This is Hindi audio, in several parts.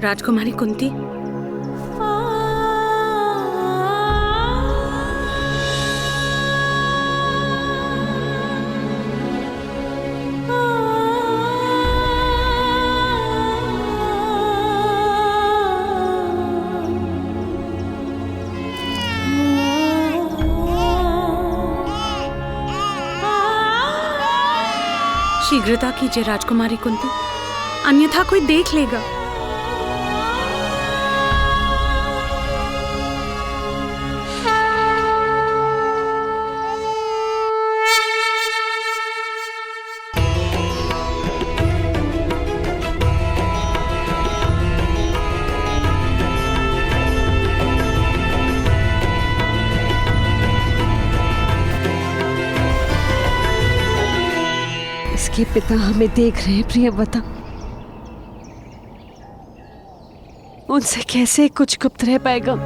राजकुमारी कुंती, शीघ्रता कीजिए राजकुमारी कुंती, अन्यथा कोई देख लेगा। इसके पिता हमें देख रहे हैं प्रियव्रता। उनसे कैसे कुछ गुप्त रह पाएगा?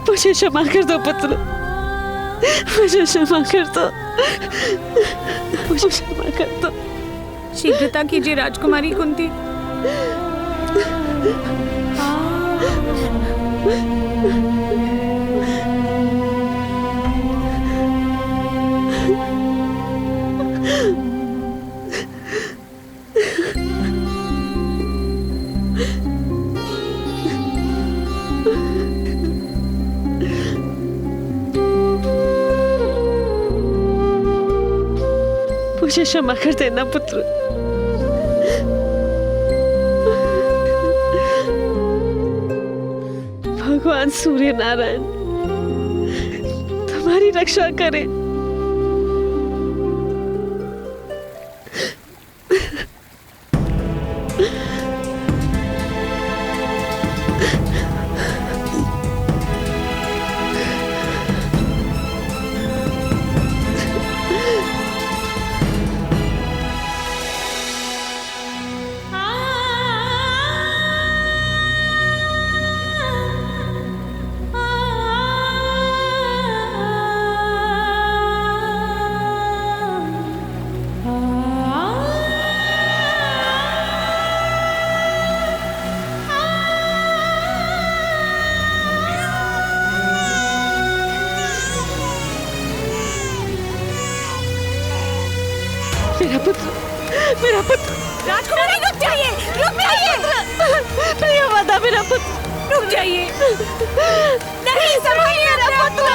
मुझे क्षमा कर दो पुत्र, मुझे क्षमा कर दो, मुझे क्षमा कर दो। शीघ्रता कीजिए राजकुमारी कुंती। मुझे क्षमा कर देना पुत्र। भगवान सूर्य नारायण तुम्हारी रक्षा करे। मेरा पुत्र, मेरा पुत्र। राजकुमारी रुक जाइए, रुक जाइए। प्रिया माता, मेरा पुत्र रुक जाइए। नहीं, संभालिए मेरा पुत्र।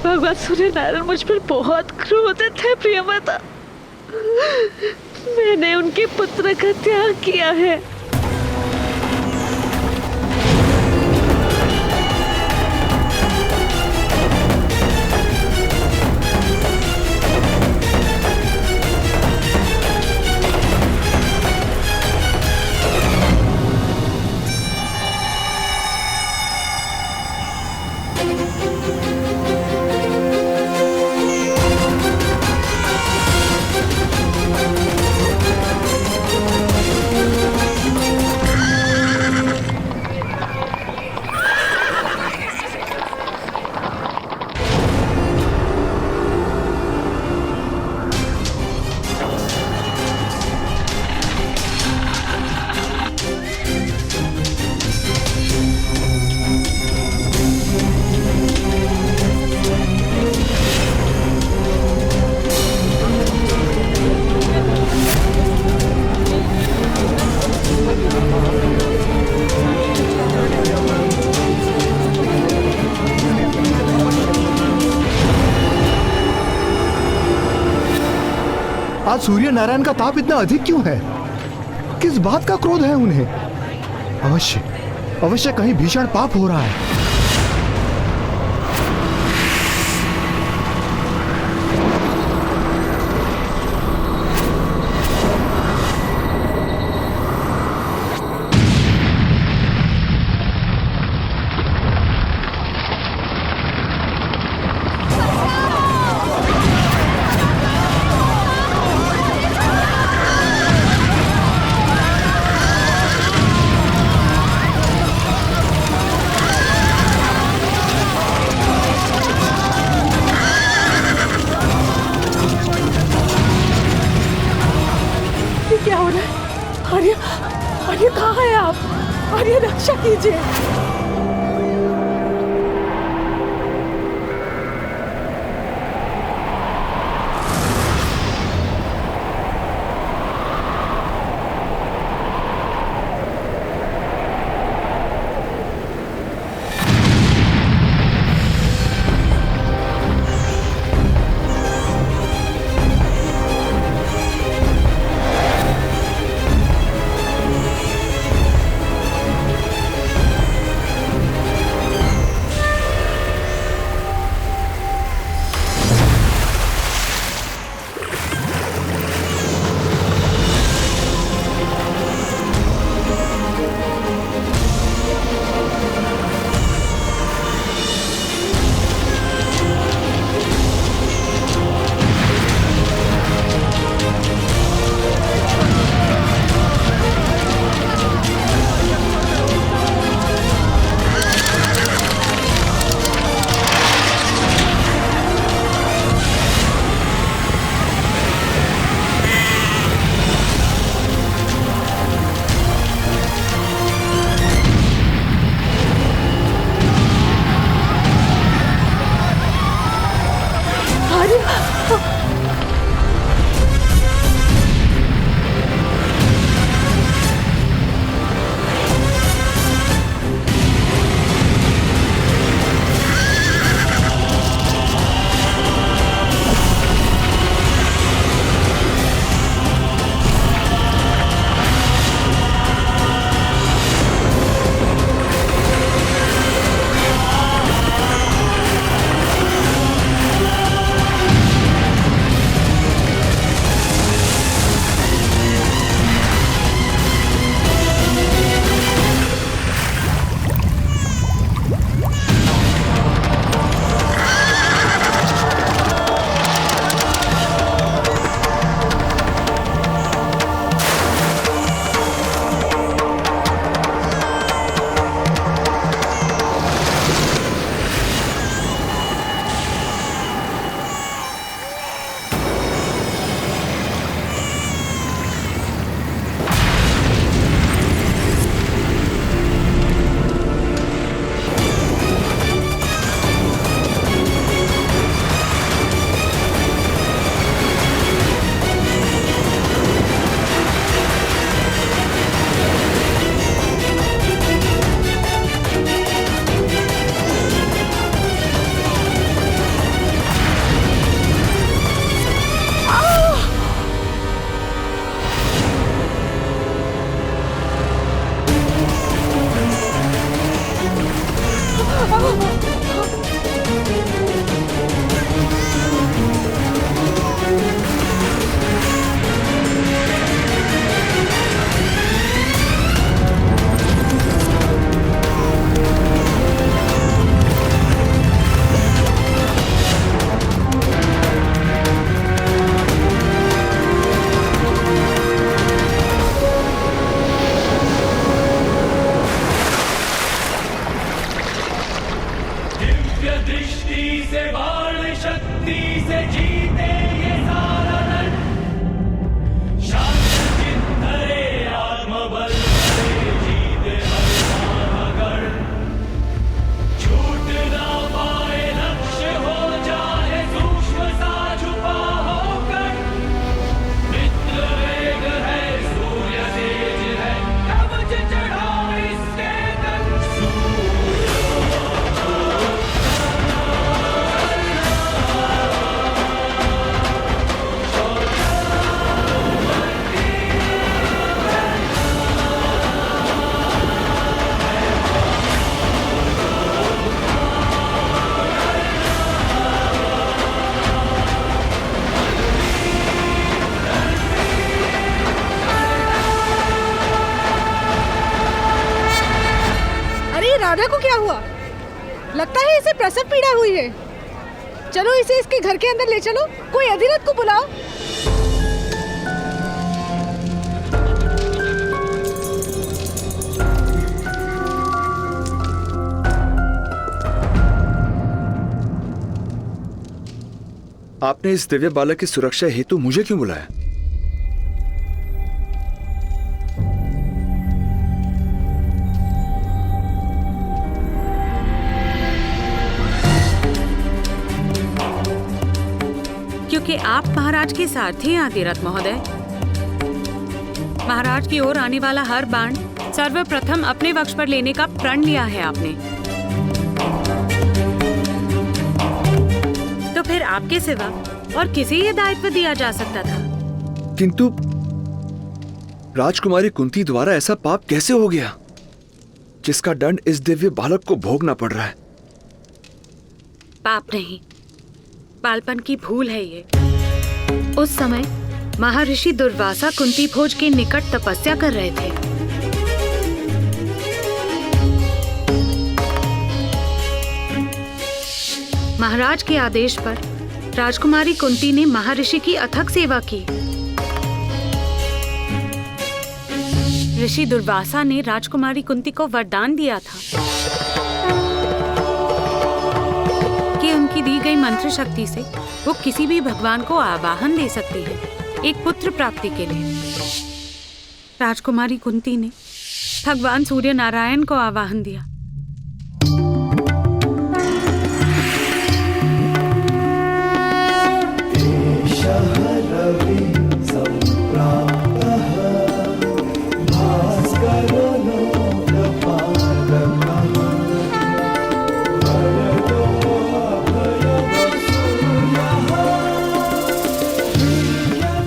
भगवान सूर्य नारायण मुझ पर बहुत क्रोधित है प्रिया माता। मैंने उनके पुत्र का त्याग किया है। आज सूर्य नारायण का ताप इतना अधिक क्यों है? किस बात का क्रोध है उन्हें? अवश्य अवश्य कहीं भीषण पाप हो रहा है। क्या हो रहा है? आर्य, आर्य कहाँ है आप? आर्य रक्षा कीजिए। राधा को क्या हुआ? लगता है इसे प्रसव पीड़ा हुई है। चलो इसे इसके घर के अंदर ले चलो। कोई अधिरथ को बुलाओ। आपने इस दिव्य बालक की सुरक्षा हेतु मुझे क्यों बुलाया? क्योंकि आप महाराज के सारथी हैं अधिरथ महोदय। महाराज की ओर आने वाला हर बाण सर्वप्रथम अपने वक्ष पर लेने का प्रण लिया है आपने। तो फिर आपके सिवा और किसे ये दायित्व दिया जा सकता था? किंतु राजकुमारी कुंती द्वारा ऐसा पाप कैसे हो गया जिसका दंड इस दिव्य बालक को भोगना पड़ रहा है? पाप नहीं, बालपन की भूल है ये। उस समय महर्षि दुर्वासा कुंती भोज के निकट तपस्या कर रहे थे। महाराज के आदेश पर राजकुमारी कुंती ने महर्षि की अथक सेवा की। ऋषि दुर्वासा ने राजकुमारी कुंती को वरदान दिया था कि उनकी दी गई मंत्र शक्ति से वो किसी भी भगवान को आवाहन दे सकती है एक पुत्र प्राप्ति के लिए। राजकुमारी कुंती ने भगवान सूर्य नारायण को आवाहन दिया।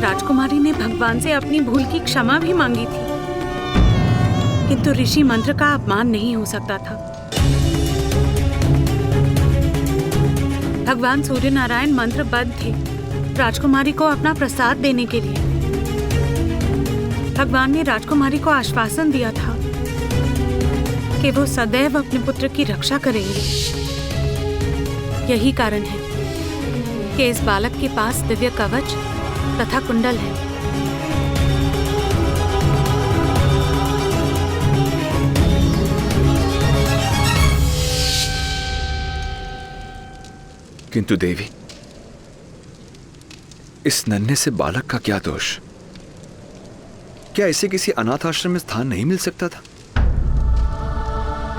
राजकुमारी ने भगवान से अपनी भूल की क्षमा भी मांगी थी, किंतु ऋषि मंत्र का अपमान नहीं हो सकता था। भगवान सूर्य नारायण मंत्रबद्ध थे राजकुमारी को अपना प्रसाद देने के लिए। भगवान ने राजकुमारी को आश्वासन दिया था कि वो सदैव अपने पुत्र की रक्षा करेंगे। यही कारण है कि इस बालक के पास दिव्य कवच तथा कुंडल है। किंतु देवी, इस नन्हे से बालक का क्या दोष? क्या इसे किसी अनाथ आश्रम में स्थान नहीं मिल सकता था?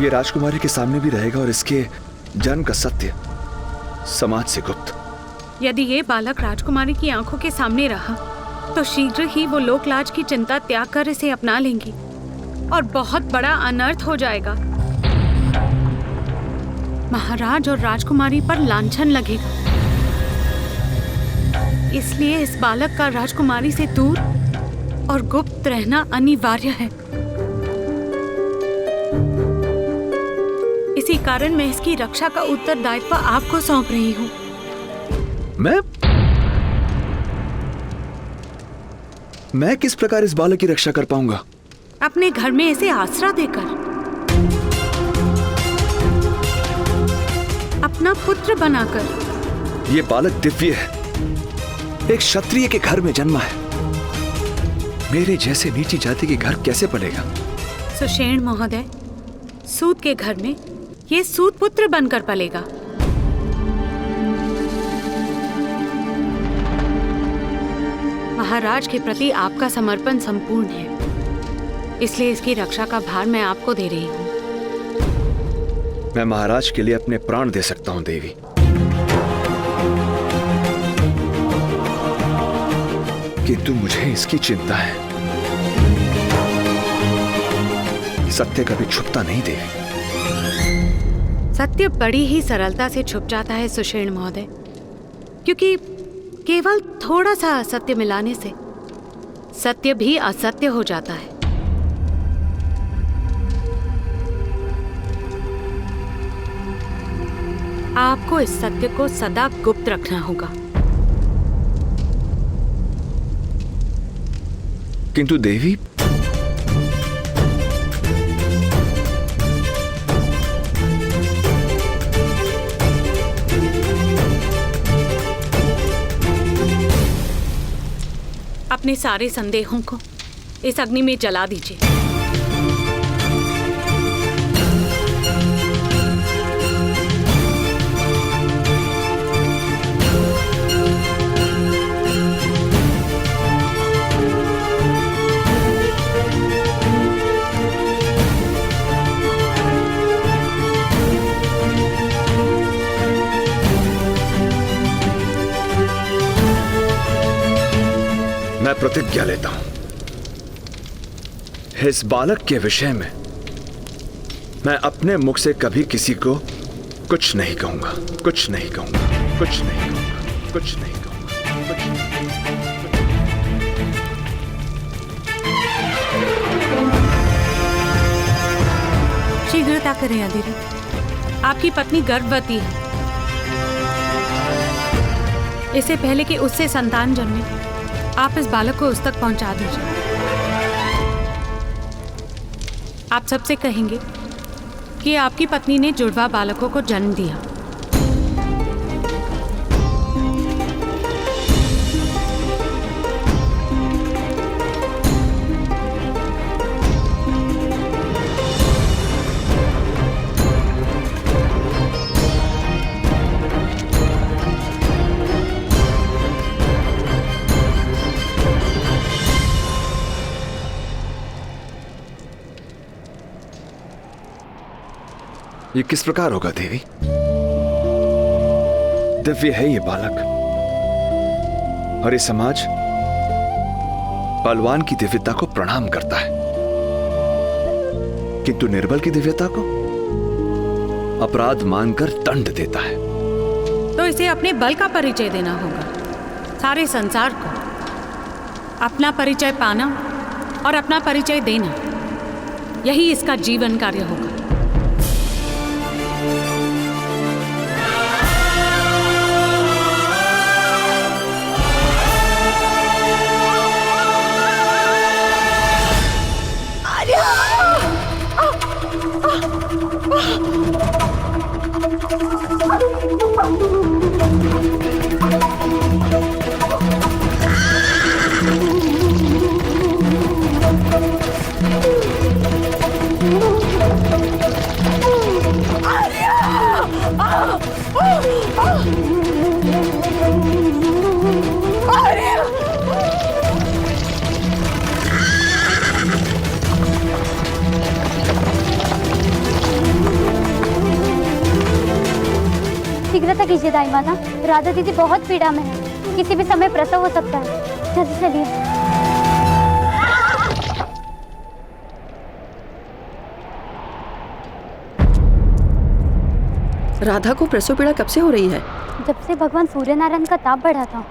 यह राजकुमारी के सामने भी रहेगा और इसके जन्म का सत्य समाज से गुप्त। यदि ये बालक राजकुमारी की आंखों के सामने रहा तो शीघ्र ही वो लोकलाज की चिंता त्याग कर इसे अपना लेंगी और बहुत बड़ा अनर्थ हो जाएगा। महाराज और राजकुमारी पर लांछन लगेगा। इसलिए इस बालक का राजकुमारी से दूर और गुप्त रहना अनिवार्य है। इसी कारण मैं इसकी रक्षा का उत्तरदायित्व आपको सौंप रही हूँ। मैं किस प्रकार इस बालक की रक्षा कर पाऊंगा? अपने घर में इसे आसरा देकर, अपना पुत्र बनाकर। यह बालक दिव्य है, एक क्षत्रिय के घर में जन्मा है। मेरे जैसे नीची जाति के घर कैसे पलेगा? सुषेण महोदय, सूत के घर में ये सूत पुत्र बनकर पलेगा। महाराज के प्रति आपका समर्पण संपूर्ण है, इसलिए इसकी रक्षा का भार मैं आपको दे रही हूँ। मैं महाराज के लिए अपने प्राण दे सकता हूँ देवी, किंतु मुझे इसकी चिंता है। सत्य कभी छुपता नहीं देवी। सत्य बड़ी ही सरलता से छुप जाता है सुषेण महोदय, क्योंकि केवल थोड़ा सा असत्य मिलाने से सत्य भी असत्य हो जाता है। आपको इस सत्य को सदा गुप्त रखना होगा। किंतु देवी, अपने सारे संदेहों को इस अग्नि में जला दीजिए। मैं प्रतिज्ञा लेता हूं, इस बालक के विषय में मैं अपने मुख से कभी किसी को कुछ नहीं कहूंगा, कुछ नहीं कहूंगा, कुछ नहीं कहूंगा, कुछ नहीं कहूंगा, कुछ नहीं। शीघ्रता करें अधिरथ, आपकी पत्नी गर्भवती है। इससे पहले कि उससे संतान जन्मे, आप इस बालक को उस तक पहुंचा दीजिए। आप सबसे कहेंगे कि आपकी पत्नी ने जुड़वा बालकों को जन्म दिया। ये किस प्रकार होगा देवी? दिव्य है ये बालक, और ये समाज बलवान की दिव्यता को प्रणाम करता है, किंतु निर्बल की दिव्यता को अपराध मानकर दंड देता है। तो इसे अपने बल का परिचय देना होगा, सारे संसार को अपना परिचय पाना और अपना परिचय देना, यही इसका जीवन कार्य होगा। शीघ्रता कीजिए दाई माता, राधा दीदी बहुत पीड़ा में है, किसी भी समय प्रसव हो सकता है। जल्दी चलिए। राधा को प्रसव पीड़ा कब से हो रही है? जब से भगवान सूर्य नारायण का ताप बढ़ा था।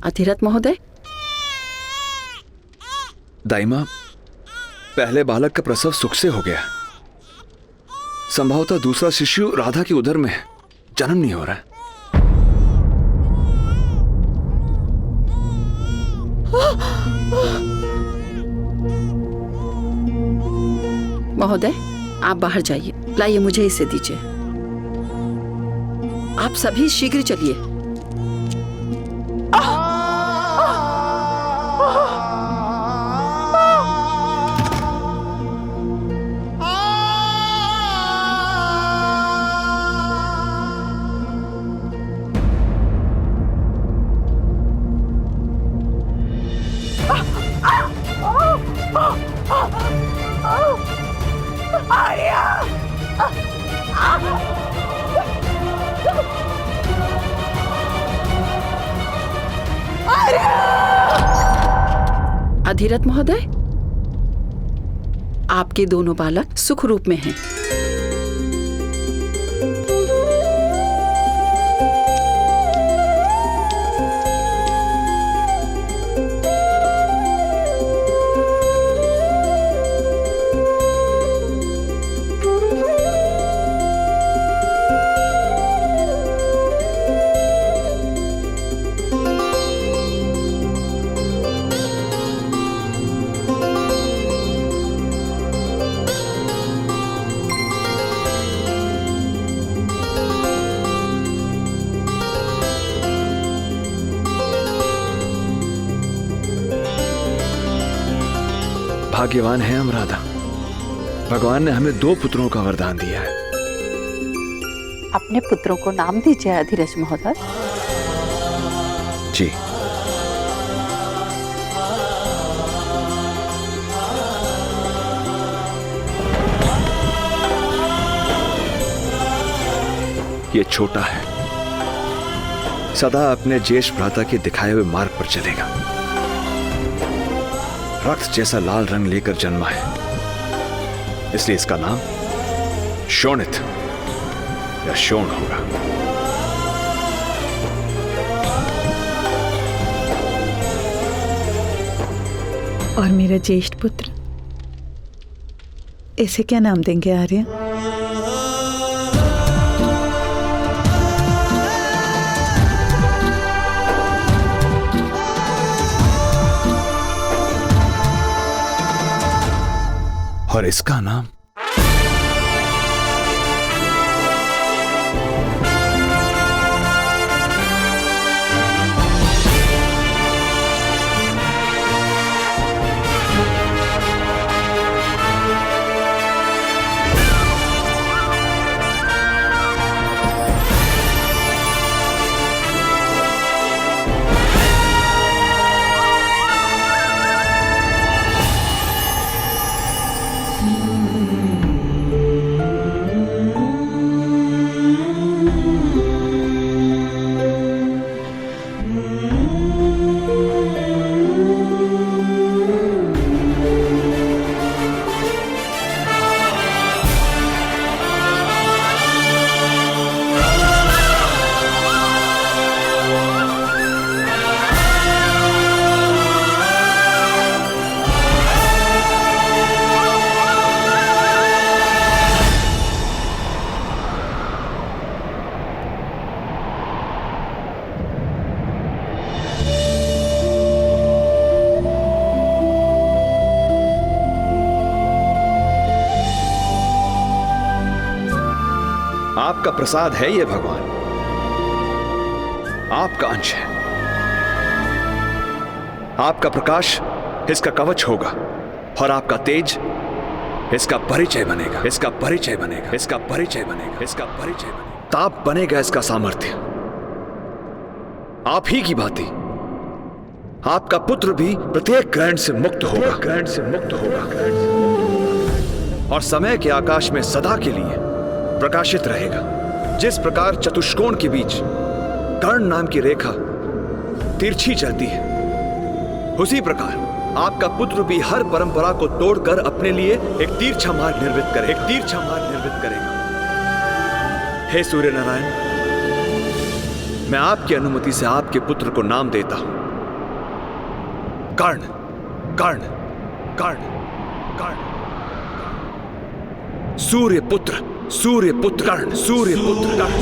अधिरथ महोदय, दाइमा, पहले बालक का प्रसव सुख से हो गया, संभवतः दूसरा शिशु राधा की उदर में है, जन्म नहीं हो रहा है। महोदय, आप बाहर जाइए, लाइए मुझे इसे दीजिए। आप सभी शीघ्र चलिए। अधिरथ महोदय, आपके दोनों बालक सुख रूप में हैं। भाग्यवान है हम राधा, भगवान ने हमें 2 पुत्रों का वरदान दिया है। अपने पुत्रों को नाम दीजिए अधिरथ महोदय। जी। ये छोटा है, सदा अपने ज्येष्ठ भ्राता के दिखाए हुए मार्ग पर चलेगा। रक्त जैसा लाल रंग लेकर जन्मा है, इसलिए इसका नाम शोणित या शोण होगा। और मेरा ज्येष्ठ पुत्र, इसे क्या नाम देंगे आर्य? और इसका नाम आपका प्रसाद है ये भगवान, आपका अंश है। आपका प्रकाश इसका कवच होगा और आपका तेज इसका परिचय बनेगा, इसका परिचय बनेगा, इसका परिचय बनेगा, इसका परिचय बनेगा। ताप बनेगा इसका सामर्थ्य। आप ही की भांति आपका पुत्र भी प्रत्येक ग्रहण से मुक्त होगा, ग्रहण से मुक्त होगा, और समय के आकाश में सदा के लिए प्रकाशित रहेगा। जिस प्रकार चतुष्कोण के बीच कर्ण नाम की रेखा तिरछी चलती है, उसी प्रकार आपका पुत्र भी हर परंपरा को तोड़कर अपने लिए एक तिरछा मार्ग निर्मित करे, एक तिरछा मार्ग निर्मित करेगा। हे सूर्य नारायण, मैं आपकी अनुमति से आपके पुत्र को नाम देता हूं कर्ण, कर्ण, कर्ण, कर्ण। सूर्य पुत्र, सूर्य पुत्र कर्ण, सूर्य पुत्र कर्ण।